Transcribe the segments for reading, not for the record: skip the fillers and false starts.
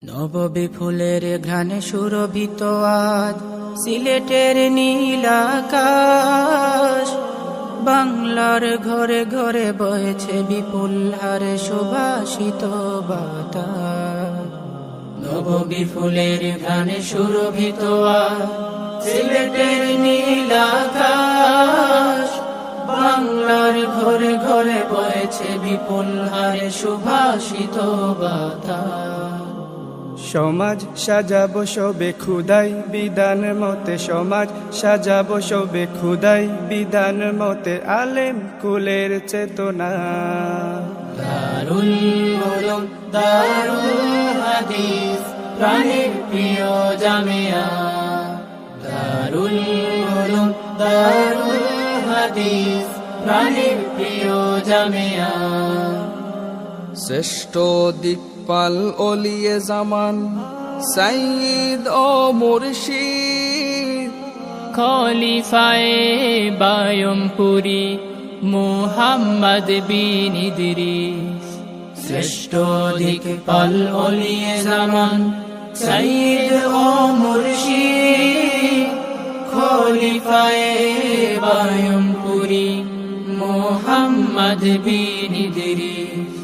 নববী ফুলের ঘ্রাণে সুরভিত আজ সিলেটের নীল আকাশ, বাংলার ঘরে ঘরে বয়েছে বিপুল হারে সুবাসিত বাতাস। নববী ফুলের ঘ্রাণে সুরভিত আজ সিলেটের নীল আকাশ, বাংলার ঘরে ঘরে বয়েছে বিপুল হারে সুবাসিত বাতাস। সমাজ সাজাবো সবে খুদাই বিধান মতে, সমাজ সাজাবো সবে খুদাই বিধান মতে, আলেম কুলের চেতনা। দারুল উলুম দারুল হাদিস প্রাণের প্রিয় জামিয়া, দারুল উলুম দারুল হাদিস প্রাণের প্রিয় জামিয়া। শ্রেষ্ঠ দিকপাল ওলিয়ে জামান সাইয়্যিদ ও মুর্শিদ, খলিফায়ে বায়মপুরি মুহাম্মদ বিন ইদ্রিস। শ্রেষ্ঠ দিকপাল ওলিয়ে জামান সাইয়্যিদ ও মুর্শিদ, খলিফায়ে বায়মপুরি মুহাম্মদ বিন ইদ্রিস।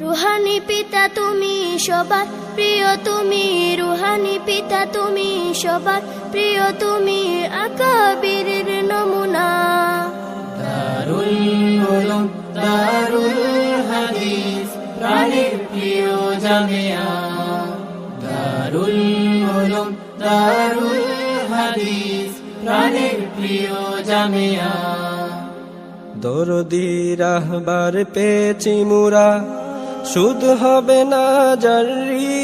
রুহানি পিতা তুমি সবার প্রিয়, তুমি রুহানি পিতা তুমি সবার প্রিয়, তুমি আকাবিরের নমুনা। দারুল উলুম দারুল হাদিস প্রাণের প্রিয় জামিয়া, দারুল উলুম দারুল হাদিস প্রাণের প্রিয় জামিয়া। দরদি রাহবার পেয়েছি মুরা, সুদ হবে না জারি,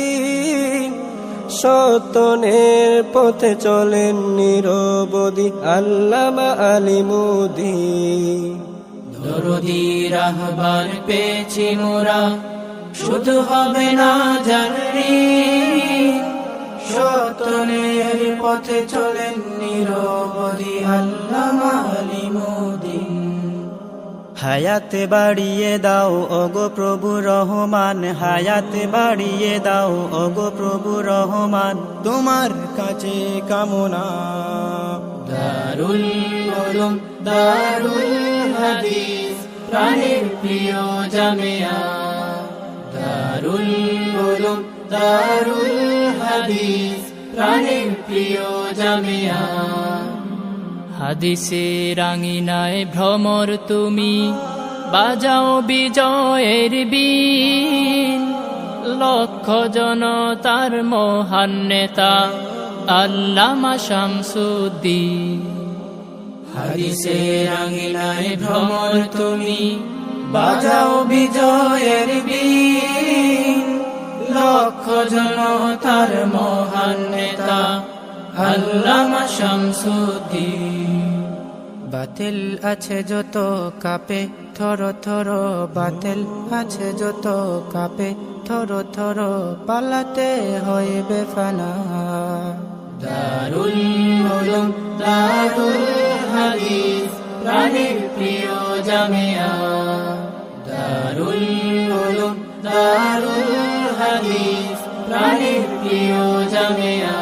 সতনের পথে চলেন নিরবধি আল্লামা আলিমুদ্দিন। দরদি রাহবার পেয়েছি মোরা, শুধু হবে না জারি, সতনের পথে চলেন নিরবধি আল্লামা আলিমুদ্দিন। হায়াতে বাড়িয়ে দাও ওগো প্রভু রহমান, হায়াতে বাড়িয়ে দাও ওগো প্রভু রহমান, তোমার কাছে কামনা। দারুল উলুম দারুল হাদিস প্রাণের প্রিয় জামিয়া, দারুল উলুম দারুল হাদিস প্রাণের প্রিয় জামিয়া। হাদিসে রাঙিনায় ভ্রমর তুমি, বাজাও বিজয়ের বীণ, লক্ষ জনতার মহান নেতা আল্লামা শামসুদ্দিন। হাদিসে রাঙিনায় ভ্রমর তুমি, বাজাও বিজয়ের বীণ, লক্ষ জনতার মহান নেতা আল্লামা শামসুদ্দিন। বাতিল আছে যত কাপে থর থর, বাতিল আছে যত কাপে থর থর, পালাতে হইবে ফানা। দারুল উলুম দারুল হাদিস প্রাণের প্রিয় জামিয়া, দারুল উলুম দারুল হাদিস প্রাণের প্রিয় জামিয়া।